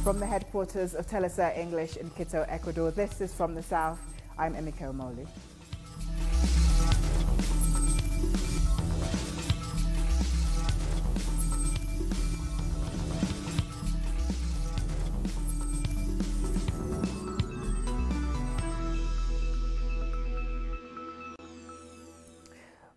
From the headquarters of Telesur English in Quito, Ecuador, this is From the South. I'm Emike Omolu.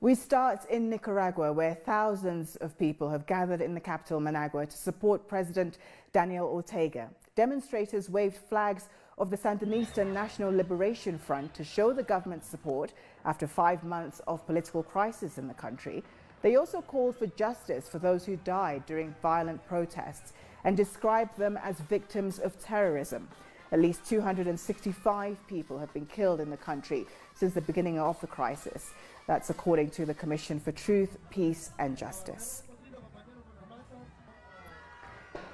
We start in Nicaragua, where thousands of people have gathered in the capital, Managua, to support President Daniel Ortega. Demonstrators waved flags of the Sandinista National Liberation Front to show the government's support after 5 months of political crisis in the country. They also called for justice for those who died during violent protests and described them as victims of terrorism. At least 265 people have been killed in the country since the beginning of the crisis. That's according to the Commission for Truth, Peace and Justice.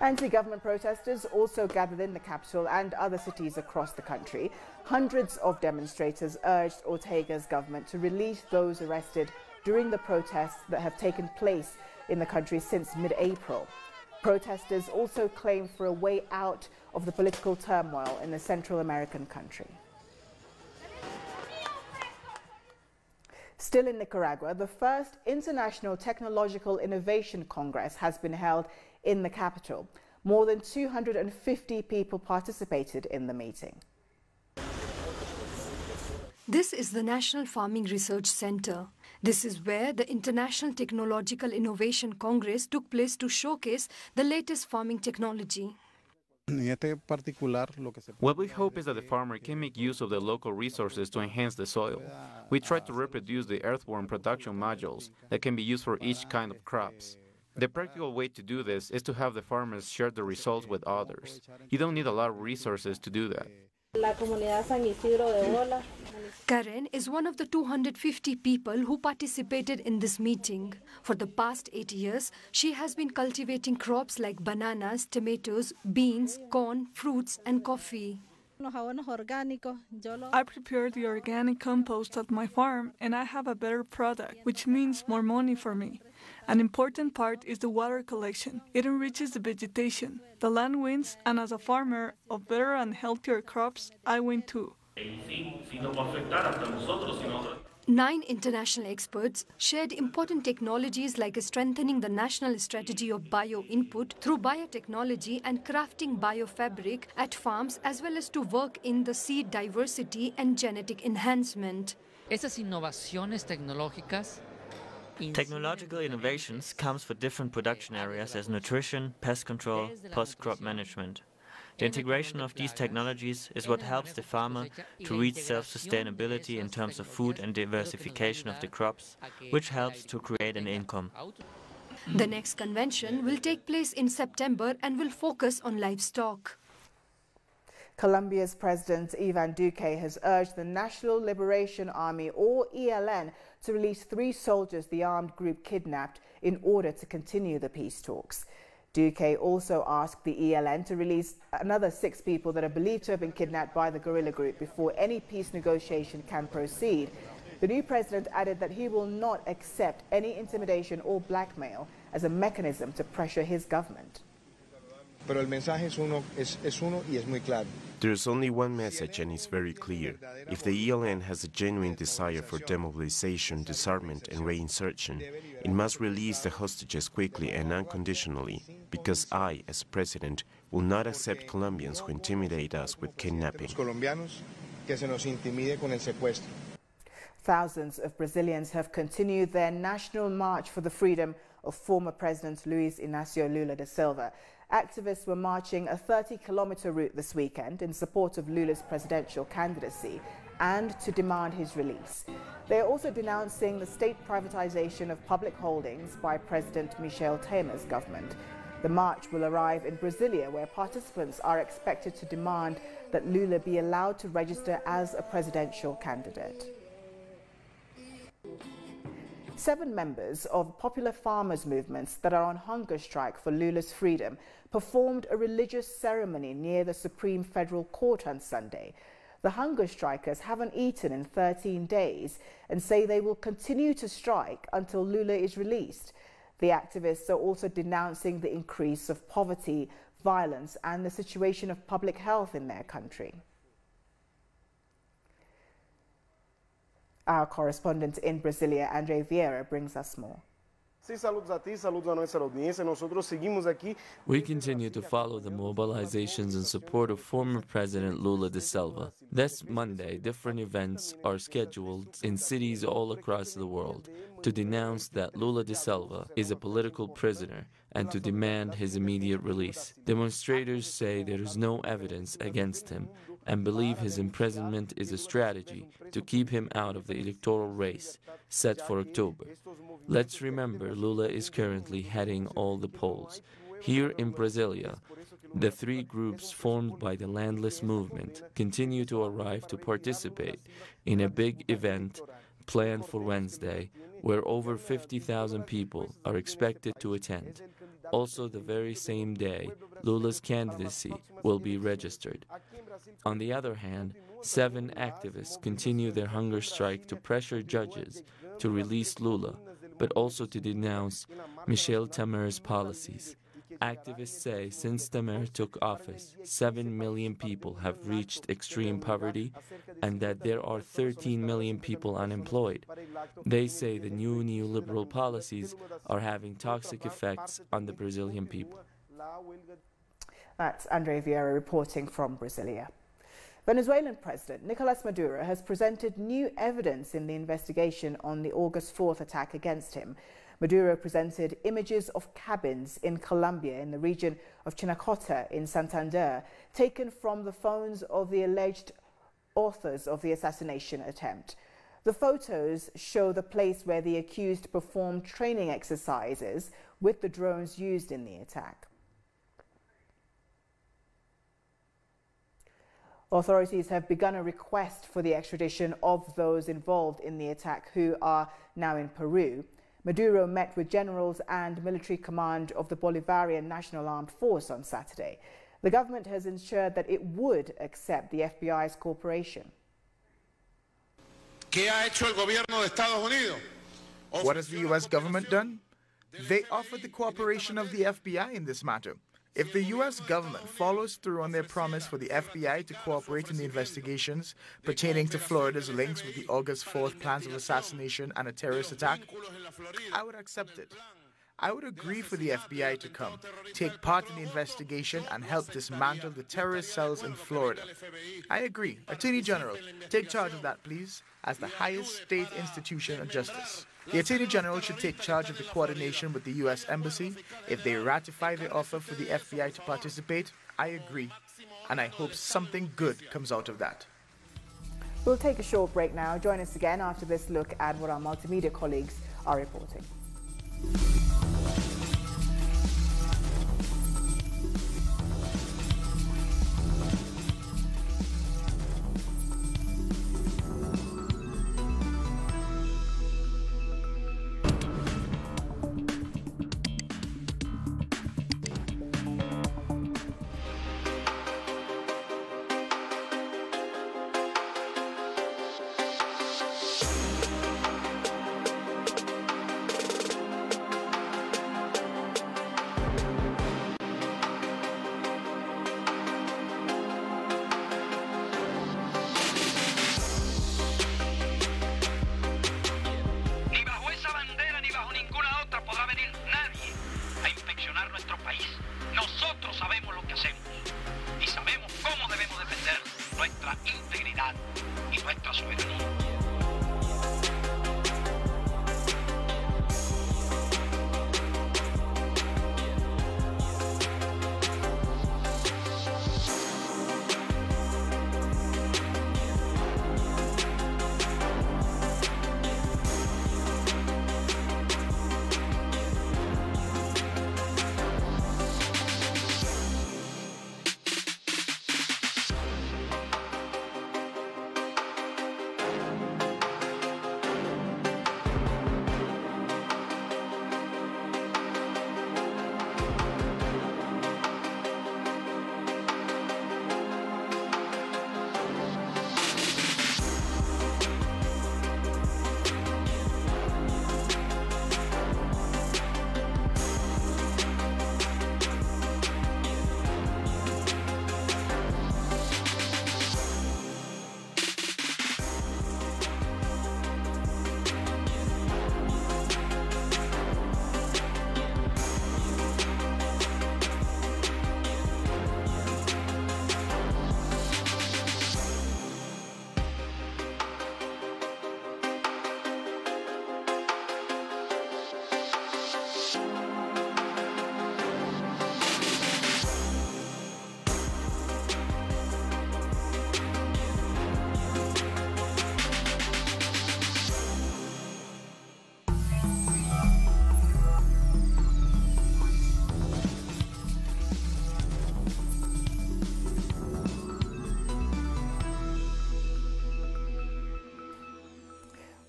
Anti-government protesters also gathered in the capital and other cities across the country. Hundreds of demonstrators urged Ortega's government to release those arrested during the protests that have taken place in the country since mid-April. Protesters also claimed for a way out of the political turmoil in the Central American country. Still in Nicaragua, the first International Technological Innovation Congress has been held in the capital. More than 250 people participated in the meeting. This is the National Farming Research Center. This is where the International Technological Innovation Congress took place to showcase the latest farming technology. What we hope is that the farmer can make use of the local resources to enhance the soil. We try to reproduce the earthworm production modules that can be used for each kind of crops. The practical way to do this is to have the farmers share the results with others. You don't need a lot of resources to do that. Karen is one of the 250 people who participated in this meeting. For the past 8 years, she has been cultivating crops like bananas, tomatoes, beans, corn, fruits and coffee. I prepare the organic compost at my farm and I have a better product, which means more money for me. An important part is the water collection. It enriches the vegetation. The land wins, and as a farmer of better and healthier crops, I win too. 9 international experts shared important technologies like strengthening the national strategy of bio-input through biotechnology and crafting biofabric at farms, as well as to work in the seed diversity and genetic enhancement. Technological innovations comes for different production areas as nutrition, pest control, post-crop management. The integration of these technologies is what helps the farmer to reach self-sustainability in terms of food and diversification of the crops, which helps to create an income. The next convention will take place in September and will focus on livestock. Colombia's President Ivan Duque has urged the National Liberation Army, or ELN, to release 3 soldiers the armed group kidnapped in order to continue the peace talks. Duque also asked the ELN to release another 6 people that are believed to have been kidnapped by the guerrilla group before any peace negotiation can proceed. The new president added that he will not accept any intimidation or blackmail as a mechanism to pressure his government. There's only one message, and it's very clear. If the ELN has a genuine desire for demobilization, disarmament and reinsertion, it must release the hostages quickly and unconditionally, because I, as president, will not accept Colombians who intimidate us with kidnapping. Thousands of Brazilians have continued their national march for the freedom of former President Luiz Inácio Lula da Silva. Activists were marching a 30-kilometer route this weekend in support of Lula's presidential candidacy and to demand his release. They are also denouncing the state privatization of public holdings by President Michel Temer's government. The march will arrive in Brasilia, where participants are expected to demand that Lula be allowed to register as a presidential candidate. 7 members of popular farmers' movements that are on hunger strike for Lula's freedom performed a religious ceremony near the Supreme Federal Court on Sunday. The hunger strikers haven't eaten in 13 days and say they will continue to strike until Lula is released. The activists are also denouncing the increase of poverty violence and the situation of public health in their country. Our correspondent in Brasilia, Andre Vieira, brings us more. We continue to follow the mobilizations in support of former President Lula da Silva. This Monday, different events are scheduled in cities all across the world to denounce that Lula da Silva is a political prisoner and to demand his immediate release. Demonstrators say there is no evidence against him and believe his imprisonment is a strategy to keep him out of the electoral race set for October. Let's remember, Lula is currently heading all the polls. Here in Brasilia, the three groups formed by the landless movement continue to arrive to participate in a big event planned for Wednesday, where over 50,000 people are expected to attend. Also, the very same day, Lula's candidacy will be registered. On the other hand, 7 activists continue their hunger strike to pressure judges to release Lula, but also to denounce Michel Temer's policies. Activists say since Temer took office, 7 million people have reached extreme poverty and that there are 13 million people unemployed. They say the new neoliberal policies are having toxic effects on the Brazilian people. That's Andre Vieira reporting from Brasilia. Venezuelan President Nicolas Maduro has presented new evidence in the investigation on the August 4th attack against him. Maduro presented images of cabins in Colombia in the region of Chinacota in Santander, taken from the phones of the alleged authors of the assassination attempt. The photos show the place where the accused performed training exercises with the drones used in the attack. Authorities have begun a request for the extradition of those involved in the attack who are now in Peru. Maduro met with generals and military command of the Bolivarian National Armed Force on Saturday. The government has ensured that it would accept the FBI's cooperation. What has the U.S. government done? They offered the cooperation of the FBI in this matter. If the U.S. government follows through on their promise for the FBI to cooperate in the investigations pertaining to Florida's links with the August 4th plans of assassination and a terrorist attack, I would accept it. I would agree for the FBI to come, take part in the investigation and help dismantle the terrorist cells in Florida. I agree. Attorney General, take charge of that, please, as the highest state institution of justice. The Attorney General should take charge of the coordination with the U.S. Embassy. If they ratify the offer for the FBI to participate, I agree, and I hope something good comes out of that. We'll take a short break now. Join us again after this look at what our multimedia colleagues are reporting.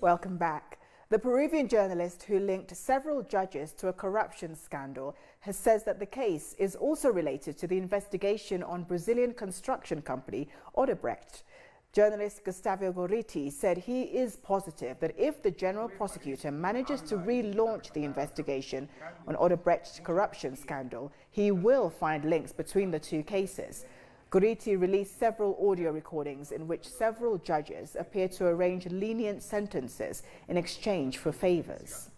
Welcome back. The Peruvian journalist who linked several judges to a corruption scandal has said that the case is also related to the investigation on Brazilian construction company Odebrecht. Journalist Gustavo Gorriti said he is positive that if the general prosecutor manages to relaunch the investigation on Odebrecht's corruption scandal, he will find links between the two cases. Gorriti released several audio recordings in which several judges appear to arrange lenient sentences in exchange for favors.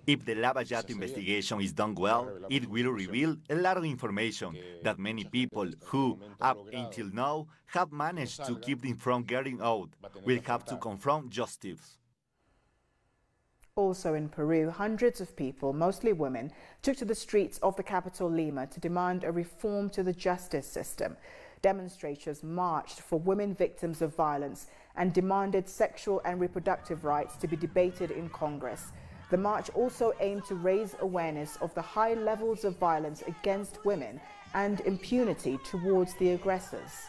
If the Lava Jato investigation is done well, it will reveal a lot of information that many people who, up until now, have managed to keep them from getting out will have to confront justice. Also in Peru, hundreds of people, mostly women, took to the streets of the capital Lima to demand a reform to the justice system. Demonstrators marched for women victims of violence and demanded sexual and reproductive rights to be debated in Congress. The march also aimed to raise awareness of the high levels of violence against women and impunity towards the aggressors.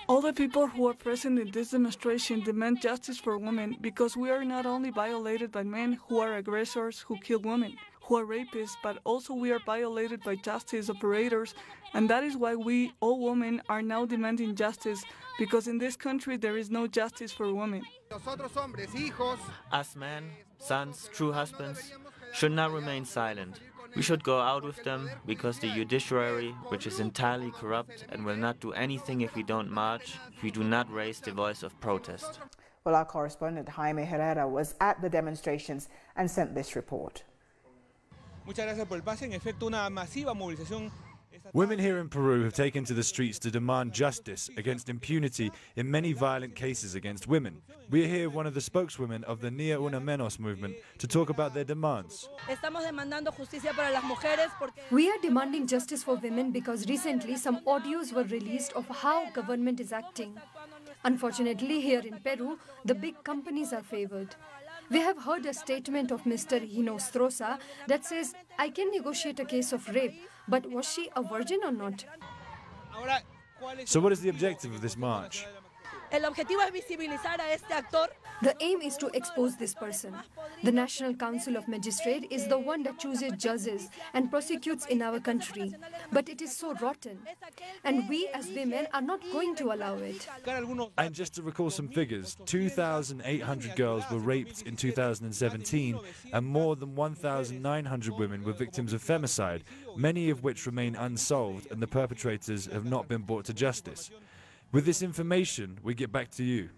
All the people who are present in this demonstration demand justice for women because we are not only violated by men who are aggressors who kill women, who are rapists, but also we are violated by justice operators, and that is why we, all women, are now demanding justice, because in this country there is no justice for women. Us men, sons, true husbands, should not remain silent. We should go out with them, because the judiciary, which is entirely corrupt and will not do anything if we don't march, if we do not raise the voice of protest. Well, our correspondent Jaime Herrera was at the demonstrations and sent this report. Women here in Peru have taken to the streets to demand justice against impunity in many violent cases against women. We are here with one of the spokeswomen of the Ni Una Menos movement to talk about their demands. We are demanding justice for women because recently some audios were released of how government is acting. Unfortunately, here in Peru, the big companies are favored. We have heard a statement of Mr. Hinostroza that says, I can negotiate a case of rape, but was she a virgin or not? So what is the objective of this march? The aim is to expose this person. The National Council of Magistrates is the one that chooses judges and prosecutes in our country. But it is so rotten. And we as women are not going to allow it. And just to recall some figures, 2,800 girls were raped in 2017 and more than 1,900 women were victims of femicide, many of which remain unsolved and the perpetrators have not been brought to justice. With this information, we get back to you.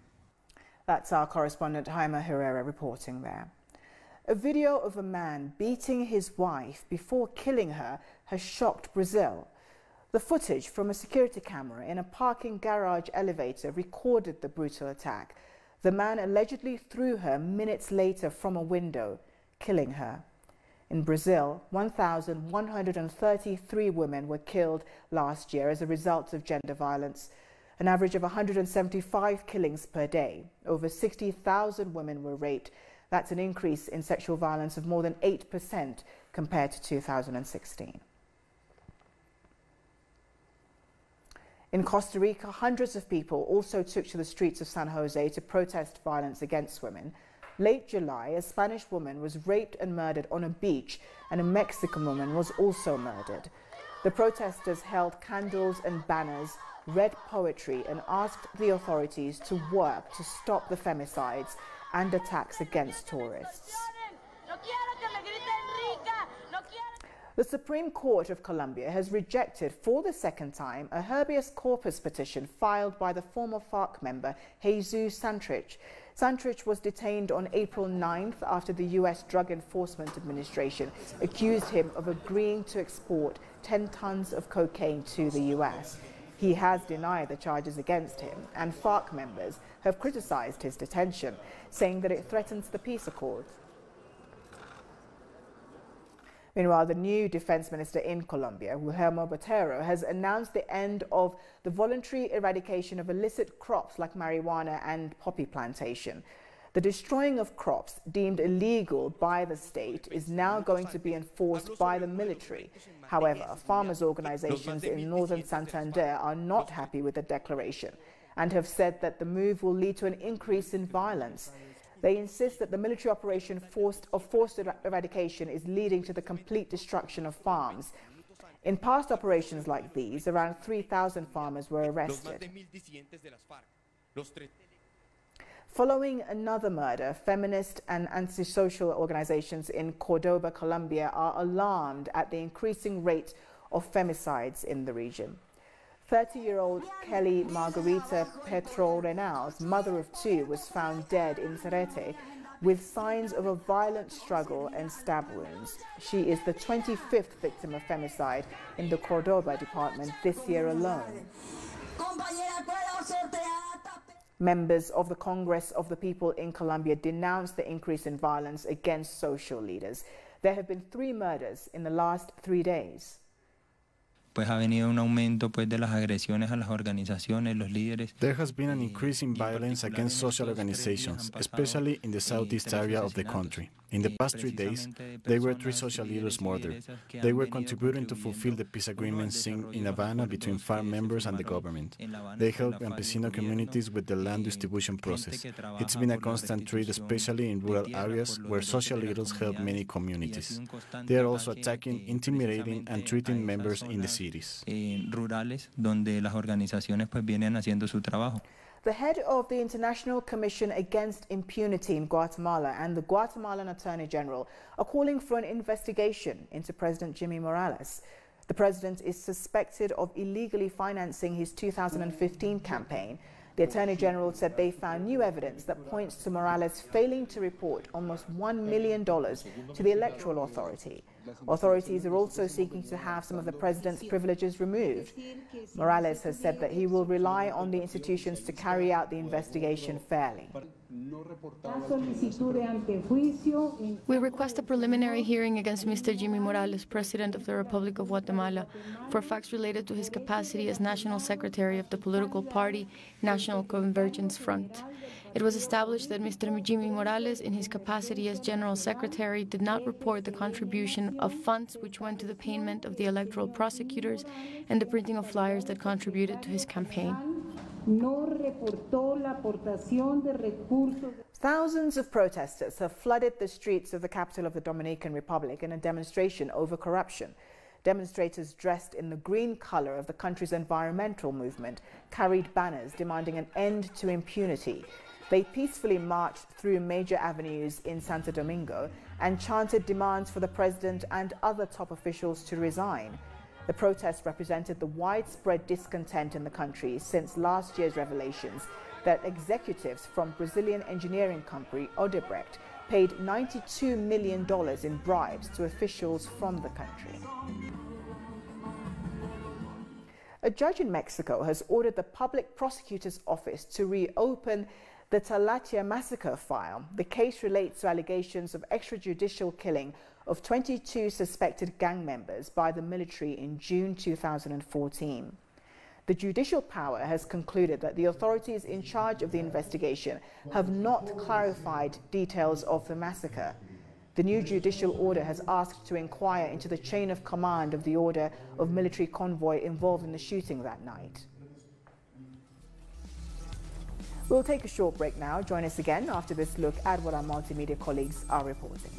That's our correspondent Jaime Herrera reporting there. A video of a man beating his wife before killing her has shocked Brazil. The footage from a security camera in a parking garage elevator recorded the brutal attack. The man allegedly threw her minutes later from a window, killing her. In Brazil, 1,133 women were killed last year as a result of gender violence. An average of 175 killings per day. Over 60,000 women were raped. That's an increase in sexual violence of more than 8% compared to 2016. In Costa Rica, hundreds of people also took to the streets of San Jose to protest violence against women. Late July, a Spanish woman was raped and murdered on a beach, and a Mexican woman was also murdered. The protesters held candles and banners, read poetry and asked the authorities to work to stop the femicides and attacks against tourists. The Supreme Court of Colombia has rejected for the second time a habeas corpus petition filed by the former FARC member Jesus Santrich. Santrich was detained on April 9th after the U.S. Drug Enforcement Administration accused him of agreeing to export 10 tons of cocaine to the U.S. He has denied the charges against him, and FARC members have criticized his detention, saying that it threatens the peace accord. Meanwhile, the new defense minister in Colombia, Guillermo Botero, has announced the end of the voluntary eradication of illicit crops like marijuana and poppy plantation. The destroying of crops deemed illegal by the state is now going to be enforced by the military. However, farmers' organizations in northern Santander are not happy with the declaration. and have said that the move will lead to an increase in violence. They insist that the military operation of forced eradication is leading to the complete destruction of farms. In past operations like these, around 3,000 farmers were arrested. Following another murder, feminist and anti-social organizations in Cordoba, Colombia are alarmed at the increasing rate of femicides in the region. 30-year-old Kelly Margarita Petro Renals, mother of two, was found dead in Cerrete with signs of a violent struggle and stab wounds. She is the 25th victim of femicide in the Cordoba department this year alone. Members of the Congress of the People in Colombia denounced the increase in violence against social leaders. There have been 3 murders in the last 3 days. Pues ha venido un aumento de las agresiones a las organizaciones, los líderes. There has been an increase in violence against social organizations, especially in the southeast area of the country. In the past 3 days, there were 3 social leaders murdered. They were contributing to fulfill the peace agreement signed in Havana between farm members and the government. They help campesino communities with the land distribution process. It's been a constant threat, especially in rural areas where social leaders help many communities. They are also attacking, intimidating, and treating members in the cities. Rurales donde las organizaciones pues vienen haciendo su trabajo. The head of the International Commission Against Impunity in Guatemala and the Guatemalan Attorney General are calling for an investigation into President Jimmy Morales. The president is suspected of illegally financing his 2015 campaign. The Attorney General said they found new evidence that points to Morales failing to report almost $1 million to the Electoral Authority. Authorities are also seeking to have some of the president's privileges removed. Morales has said that he will rely on the institutions to carry out the investigation fairly. We request a preliminary hearing against Mr. Jimmy Morales, President of the Republic of Guatemala, for facts related to his capacity as National Secretary of the political party National Convergence Front. It was established that Mr. Jimmy Morales, in his capacity as General Secretary, did not report the contribution of funds which went to the payment of the electoral prosecutors and the printing of flyers that contributed to his campaign. Thousands of protesters have flooded the streets of the capital of the Dominican Republic in a demonstration over corruption. Demonstrators dressed in the green color of the country's environmental movement carried banners demanding an end to impunity. They peacefully marched through major avenues in Santo Domingo and chanted demands for the president and other top officials to resign. The protest represented the widespread discontent in the country since last year's revelations that executives from Brazilian engineering company Odebrecht paid $92 million in bribes to officials from the country. A judge in Mexico has ordered the Public Prosecutor's Office to reopen the Talatia massacre file. The case relates to allegations of extrajudicial killing of 22 suspected gang members by the military in June 2014. The judicial power has concluded that the authorities in charge of the investigation have not clarified details of the massacre. The new judicial order has asked to inquire into the chain of command of the order of military convoy involved in the shooting that night. We'll take a short break now. Join us again after this look at what our multimedia colleagues are reporting.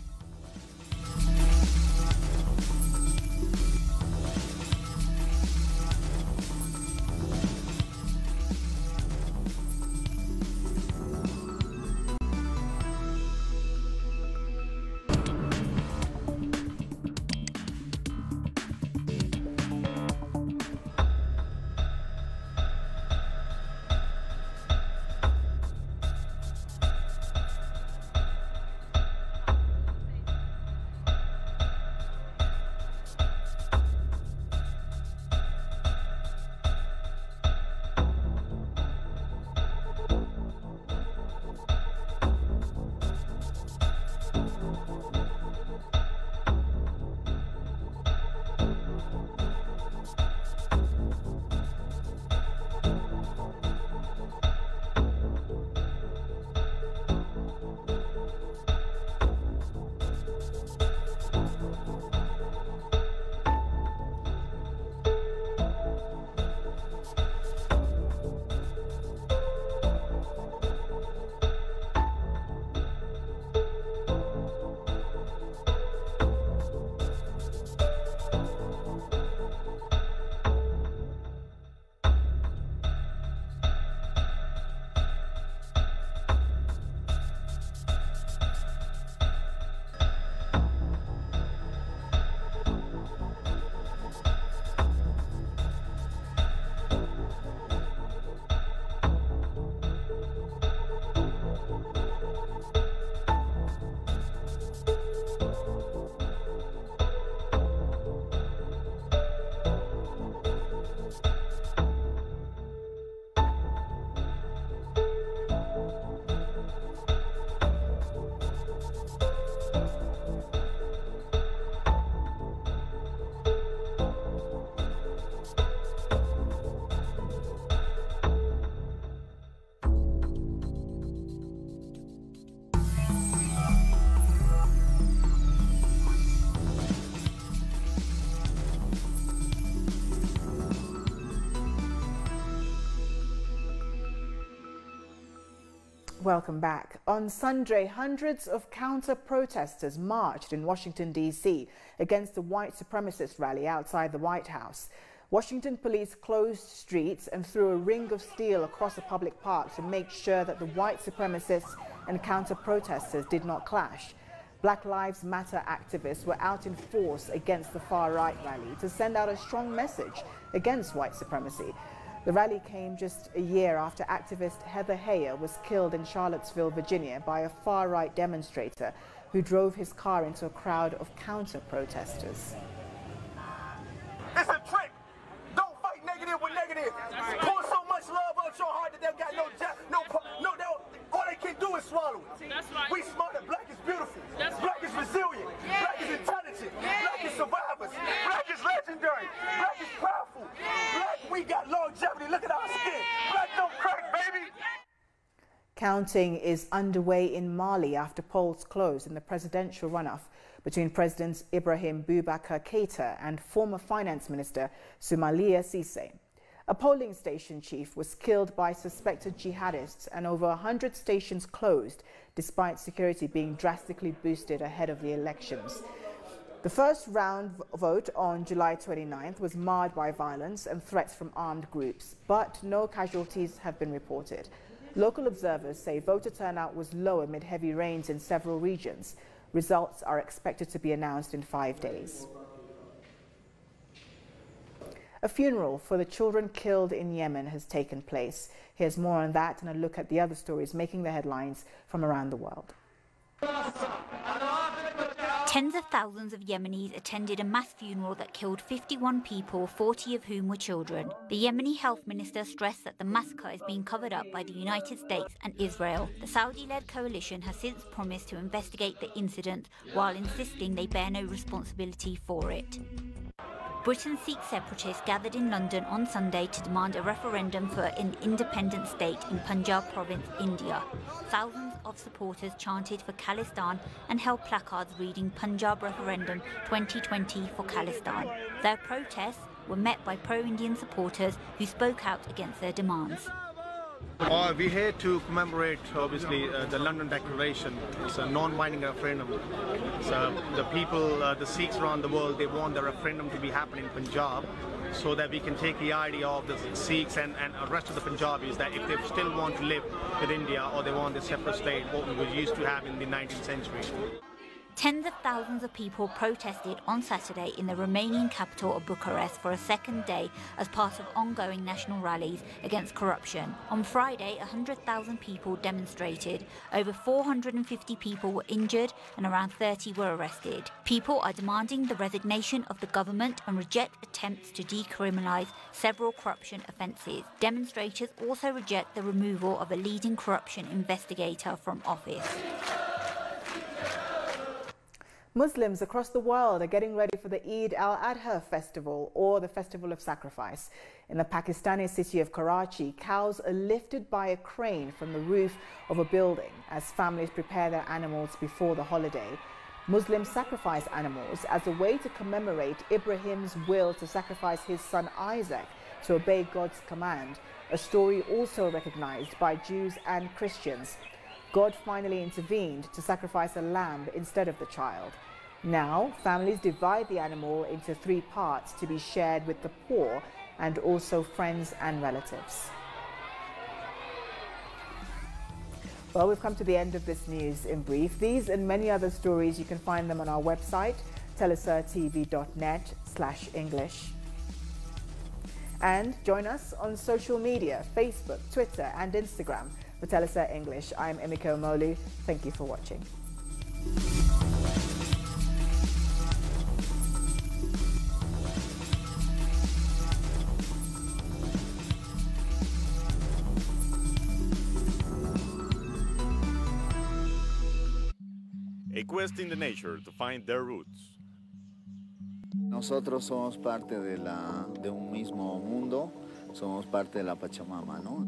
Welcome back. On Sunday, hundreds of counter-protesters marched in Washington, D.C. against the white supremacist rally outside the White House. Washington police closed streets and threw a ring of steel across a public park to make sure that the white supremacists and counter-protesters did not clash. Black Lives Matter activists were out in force against the far-right rally to send out a strong message against white supremacy. The rally came just a year after activist Heather Heyer was killed in Charlottesville, Virginia by a far-right demonstrator who drove his car into a crowd of counter-protesters. It's a trick. Don't fight negative with negative. Pour so much love out your heart that they've got all they can do is swallow it. That's right. We smarter. Black is beautiful. Black is resilient. Black is intelligent. Black is survivors. Black is legendary. Black is powerful. Black, we got longevity. Look at our skin. Black don't crack, baby. Counting is underway in Mali after polls closed in the presidential runoff between Presidents Ibrahim Boubacar Keïta and former Finance Minister Soumaïla Cissé. A polling station chief was killed by suspected jihadists and over 100 stations closed, despite security being drastically boosted ahead of the elections. The first round vote on July 29th was marred by violence and threats from armed groups, but no casualties have been reported. Local observers say voter turnout was low amid heavy rains in several regions. Results are expected to be announced in 5 days. A funeral for the children killed in Yemen has taken place. Here's more on that and a look at the other stories making the headlines from around the world. Tens of thousands of Yemenis attended a mass funeral that killed 51 people, 40 of whom were children. The Yemeni health minister stressed that the massacre is being covered up by the United States and Israel. The Saudi-led coalition has since promised to investigate the incident while insisting they bear no responsibility for it. Britain's Sikh separatists gathered in London on Sunday to demand a referendum for an independent state in Punjab province, India. Thousands of supporters chanted for Khalistan and held placards reading Punjab Referendum 2020 for Khalistan. Their protests were met by pro-Indian supporters who spoke out against their demands. We're here to commemorate, obviously, the London Declaration. It's a non-binding referendum. So the people, the Sikhs around the world, they want the referendum to be happening in Punjab so that we can take the idea of the Sikhs and the rest of the Punjabis that if they still want to live with India or they want a separate state, what we used to have in the 19th century. Tens of thousands of people protested on Saturday in the Romanian capital of Bucharest for a second day as part of ongoing national rallies against corruption. On Friday, 100,000 people demonstrated. Over 450 people were injured and around 30 were arrested. People are demanding the resignation of the government and reject attempts to decriminalise several corruption offences. Demonstrators also reject the removal of a leading corruption investigator from office. Muslims across the world are getting ready for the Eid al-Adha festival, or the Festival of Sacrifice. In the Pakistani city of Karachi, cows are lifted by a crane from the roof of a building as families prepare their animals before the holiday. Muslims sacrifice animals as a way to commemorate Ibrahim's will to sacrifice his son Isaac to obey God's command, a story also recognized by Jews and Christians. God finally intervened to sacrifice a lamb instead of the child. Now, families divide the animal into 3 parts to be shared with the poor and also friends and relatives. Well, we've come to the end of this news in brief. These and many other stories, you can find them on our website, telesurtv.net/English. And join us on social media, Facebook, Twitter and Instagram. For Telesur English, I'm Emiko Molu. Thank you for watching. A quest in the nature to find their roots. Nosotros somos parte de un mismo mundo, somos parte de la Pachamama, ¿no?